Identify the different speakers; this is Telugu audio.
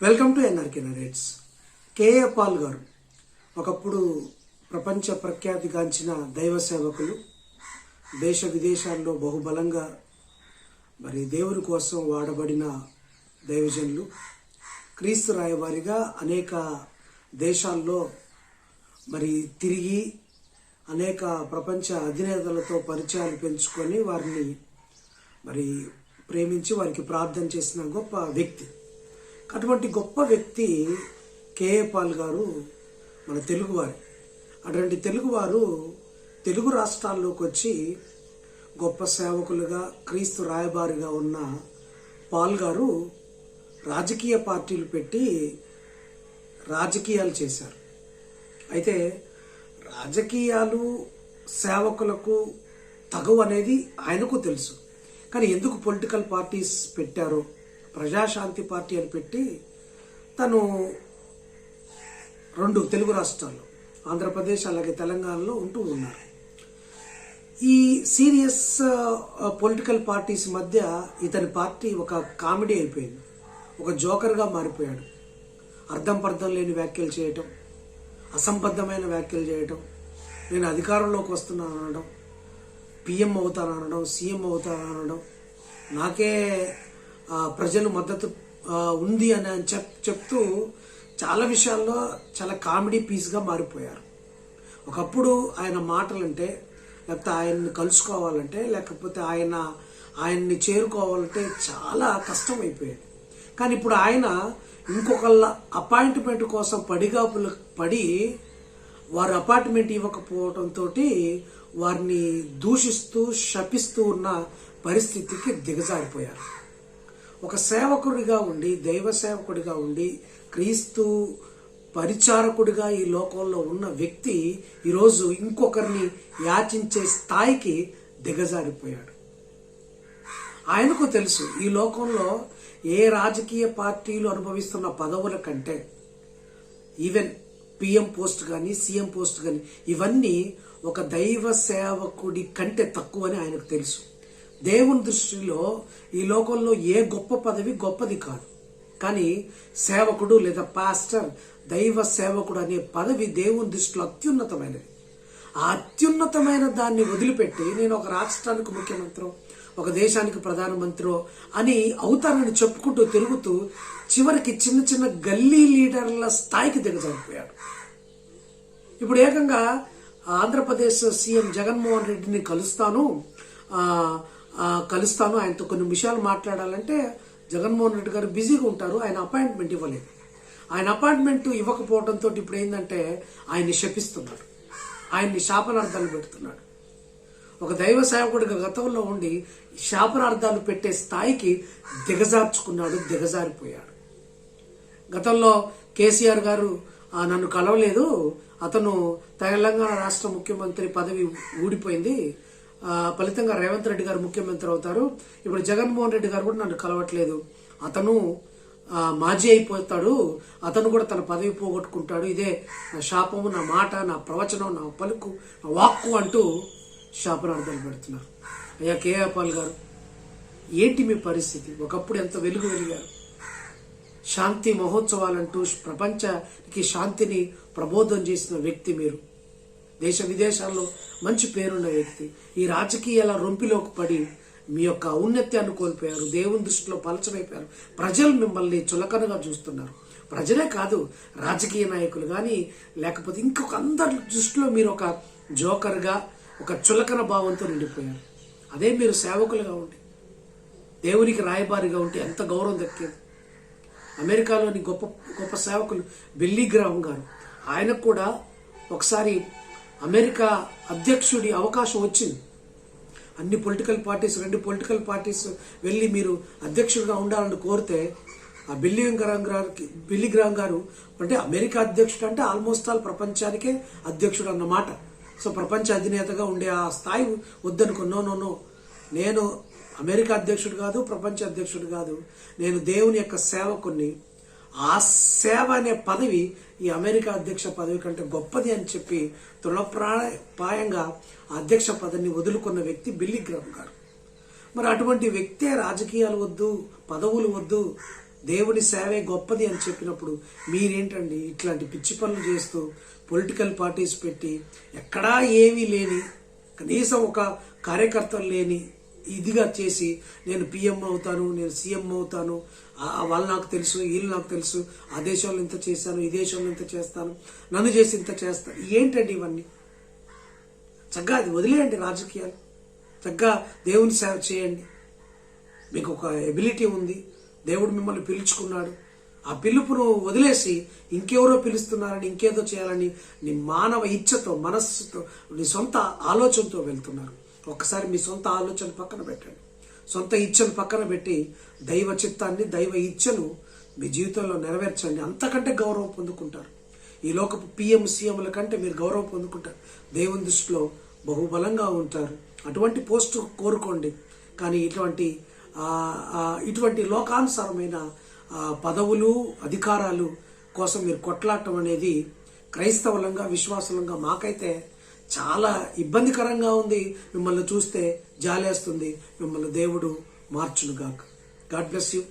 Speaker 1: Welcome to NRK narrates. K A Paul గారు ఒకప్పుడు ప్రపంచ ప్రఖ్యాతిగాంచిన దైవ సేవకులు, దేశ విదేశాల్లో బహుబలంగా దేవుని కోసం వాడబడిన దైవజనులు, క్రీస్తు రాయబారిగా అనేక దేశాల్లో తిరిగి అనేక ప్రపంచ అధినేతలతో పరిచయాలు పెంచుకొని వారిని ప్రేమించి వారికి ప్రార్థన చేసిన గొప్ప వ్యక్తి. అటువంటి గొప్ప వ్యక్తి కేఏ పాల్ గారు మన తెలుగువారు. అటువంటి తెలుగువారు తెలుగు రాష్ట్రాల్లోకి వచ్చి గొప్ప సేవకులుగా, క్రీస్తు రాయబారిగా ఉన్న పాల్ గారు రాజకీయ పార్టీలు పెట్టి రాజకీయాలు చేశారు. అయితే రాజకీయాలు సేవకులకు తగవు అనేది ఆయనకు తెలుసు. కానీ ఎందుకు పొలిటికల్ పార్టీస్ పెట్టారో, ప్రజాశాంతి పార్టీ అని పెట్టి తను 2 తెలుగు రాష్ట్రాల్లో, ఆంధ్రప్రదేశ్ అలాగే తెలంగాణలో ఉంటూ ఉన్నారు. ఈ సీరియస్ పొలిటికల్ పార్టీస్ మధ్య ఇతని పార్టీ ఒక కామెడీ అయిపోయింది, ఒక జోకర్గా మారిపోయాడు. అర్థం పర్థం లేని వ్యాఖ్యలు చేయటం, అసంబద్ధమైన వ్యాఖ్యలు చేయటం, నేను అధికారంలోకి వస్తున్నాను అనడం, పిఎం అవుతాను అనడం, సీఎం అవుతాను అనడం, నాకే ప్రజలు మద్దతు ఉంది అని చెప్తూ చాలా విషయాల్లో చాలా కామెడీ పీస్గా మారిపోయారు. ఒకప్పుడు ఆయన మాటలంటే, లేకపోతే ఆయన్ని కలుసుకోవాలంటే, లేకపోతే ఆయన్ని చేరుకోవాలంటే చాలా కష్టం అయిపోయేది. కానీ ఇప్పుడు ఆయన ఇంకొకళ్ళ అపాయింట్మెంట్ కోసం పడిగాపులు పడి వారు అపాయింట్మెంట్ ఇవ్వకపోవడంతో వారిని దూషిస్తూ శపిస్తూ ఉన్న పరిస్థితికి దిగజారిపోయారు. ఒక సేవకుడిగా ఉండి, దైవ సేవకుడిగా ఉండి, క్రీస్తు పరిచారకుడిగా ఈ లోకంలో ఉన్న వ్యక్తి ఈరోజు ఇంకొకరిని యాచించే స్థాయికి దిగజారిపోయాడు. ఆయనకు తెలుసు ఈ లోకంలో ఏ రాజకీయ పార్టీలు అనుభవిస్తున్న పదవుల కంటే, ఈవెన్ పిఎం పోస్ట్ కానీ, సీఎం పోస్ట్ కానీ, ఇవన్నీ ఒక దైవ సేవకుడి కంటే తక్కువ అని ఆయనకు తెలుసు. దేవుని దృష్టిలో ఈ లోకంలో ఏ గొప్ప పదవి గొప్పది కాదు. కానీ సేవకుడు లేదా పాస్టర్, దైవ సేవకుడు అనే పదవి దేవుని దృష్టిలో అత్యున్నతమైనది. ఆ అత్యున్నతమైన దాన్ని వదిలిపెట్టి నేను ఒక రాష్ట్రానికి ముఖ్యమంత్రి, ఒక దేశానికి ప్రధానమంత్రి అని అవుతానని చెప్పుకుంటూ తిరుగుతూ చివరికి చిన్న చిన్న గల్లీ లీడర్ల స్థాయికి దిగజారిపోయాడు. ఇప్పుడు ఏకంగా ఆంధ్రప్రదేశ్ సీఎం జగన్మోహన్ రెడ్డిని కలుస్తాను, ఆయనతో కొన్ని విషయాలు మాట్లాడాలంటే జగన్మోహన్ రెడ్డి గారు బిజీగా ఉంటారు, ఆయన అపాయింట్మెంట్ ఇవ్వలేదు. ఆయన అపాయింట్మెంట్ ఇవ్వకపోవడంతో ఇప్పుడు ఏంటంటే ఆయన్ని శపిస్తున్నాడు, ఆయన్ని శాపనార్థాలు పెడుతున్నాడు. ఒక దైవ సేవకుడిగా గతంలో ఉండి శాపనార్థాలు పెట్టే స్థాయికి దిగజారిపోయాడు. గతంలో కేసీఆర్ గారు నన్ను కలవలేదు, అతను తెలంగాణ రాష్ట్ర ముఖ్యమంత్రి పదవి ఊడిపోయింది, ఫలితంగా రేవంత్ రెడ్డి గారు ముఖ్యమంత్రి అవుతారు, ఇప్పుడు జగన్మోహన్ రెడ్డి గారు కూడా నన్ను కలవట్లేదు, అతను మాజీ అయిపోతాడు, అతను కూడా తన పదవి పోగొట్టుకుంటాడు, ఇదే నా శాపము, నా మాట, నా ప్రవచనం, నా పలుకు, నా వాక్కు అంటూ శాపనార్థాలు పెడుతున్నారు. అయ్యా కేఏ పాల్ గారు, ఏంటి మీ పరిస్థితి? ఒకప్పుడు ఎంత వెలిగారు, శాంతి మహోత్సవాలంటూ ప్రపంచానికి శాంతిని ప్రబోధం చేసిన వ్యక్తి మీరు, దేశ విదేశాల్లో మంచి పేరున్న వ్యక్తి. ఈ రాజకీయాల రొంపిలోకి పడి మీ యొక్క ఔన్నత్యాన్ని కోల్పోయారు, దేవుని దృష్టిలో పలచమైపోయారు. ప్రజలు మిమ్మల్ని చులకనగా చూస్తున్నారు. ప్రజలే కాదు, రాజకీయ నాయకులు కానీ, లేకపోతే ఇంకొక అందరి దృష్టిలో మీరు ఒక జోకర్గా, ఒక చులకన భావంతో నిండిపోయారు. అదే మీరు సేవకులుగా ఉండి, దేవునికి రాయబారిగా ఉంటే ఎంత గౌరవం దక్కేది. అమెరికాలోని గొప్ప గొప్ప సేవకులు బిల్లీ గ్రాహం గారు, ఆయనకు కూడా ఒకసారి అమెరికా అధ్యక్షుడి అవకాశం వచ్చింది. అన్ని పొలిటికల్ పార్టీస్, 2 పొలిటికల్ పార్టీస్ వెళ్ళి మీరు అధ్యక్షుడిగా ఉండాలని కోరితే ఆ బిల్లీ గ్రాహం గారు అంటే అమెరికా అధ్యక్షుడు అంటే ఆల్మోస్ట్ ఆల్ ప్రపంచానికే అధ్యక్షుడు అన్నమాట. సో ప్రపంచ అధినేతగా ఉండే ఆ స్థాయి వద్దనుకో, నో, నేను అమెరికా అధ్యక్షుడు కాదు, ప్రపంచ అధ్యక్షుడు కాదు, నేను దేవుని యొక్క సేవకుని, ఆ సేవ అనే పదవి ఈ అమెరికా అధ్యక్ష పదవి కంటే గొప్పది అని చెప్పి తృణప్రాయంగా అధ్యక్ష పదవిని వదులుకున్న వ్యక్తి బిల్లీ గ్రాహం గారు. మరి అటువంటి వ్యక్తే రాజకీయాలు వద్దు, పదవులు వద్దు, దేవుని సేవే గొప్పది అని చెప్పినప్పుడు మీరేంటండి ఇట్లాంటి పిచ్చి పనులు చేస్తూ పొలిటికల్ పార్టీస్ పెట్టి ఎక్కడా ఏమీ లేని, కనీసం ఒక కార్యకర్తలు లేని ఇదిగా చేసి నేను పిఎం అవుతాను, నేను సీఎం అవుతాను, వాళ్ళు నాకు తెలుసు, వీళ్ళు నాకు తెలుసు, ఆ దేశంలో ఇంత చేశాను, ఈ దేశంలో ఇంత చేస్తాను, నన్ను చేసి ఇంత చేస్తాను. ఏంటండి ఇవన్నీ? చక్కగా అది వదిలేయండి రాజకీయాలు, చక్కగా దేవుని సేవ చేయండి. మీకు ఒక ఎబిలిటీ ఉంది, దేవుడు మిమ్మల్ని పిలుచుకున్నాడు. ఆ పిలుపును వదిలేసి ఇంకెవరో పిలుస్తున్నారని, ఇంకేదో చేయాలని నీ మానవ ఇచ్ఛతో, మనస్సుతో, నీ సొంత ఆలోచనతో వెళ్తున్నారు. ఒక్కసారి మీ సొంత ఆలోచన పక్కన పెట్టండి, సొంత ఇచ్ఛను పక్కన పెట్టి దైవ చిత్తాన్ని, దైవ ఇచ్ఛను మీ జీవితంలో నెరవేర్చండి. అంతకంటే గౌరవం పొందుకుంటారు. ఈ లోకపు పిఎం సీఎంల కంటే మీరు గౌరవం పొందుకుంటారు. దేవుని దృష్టిలో బహుబలంగా ఉంటారు. అటువంటి పోస్టు కోరుకోండి. కానీ ఇటువంటి లోకానుసారమైన పదవులు, అధికారాలు కోసం మీరు కొట్లాడటం అనేది క్రైస్తవులంగా, విశ్వాసులంగా మాకైతే చాలా ఇబ్బందికరంగా ఉంది. మిమ్మల్ని చూస్తే జాలేస్తుంది. మిమ్మల్ని దేవుడు మార్చునుగాక. God bless you.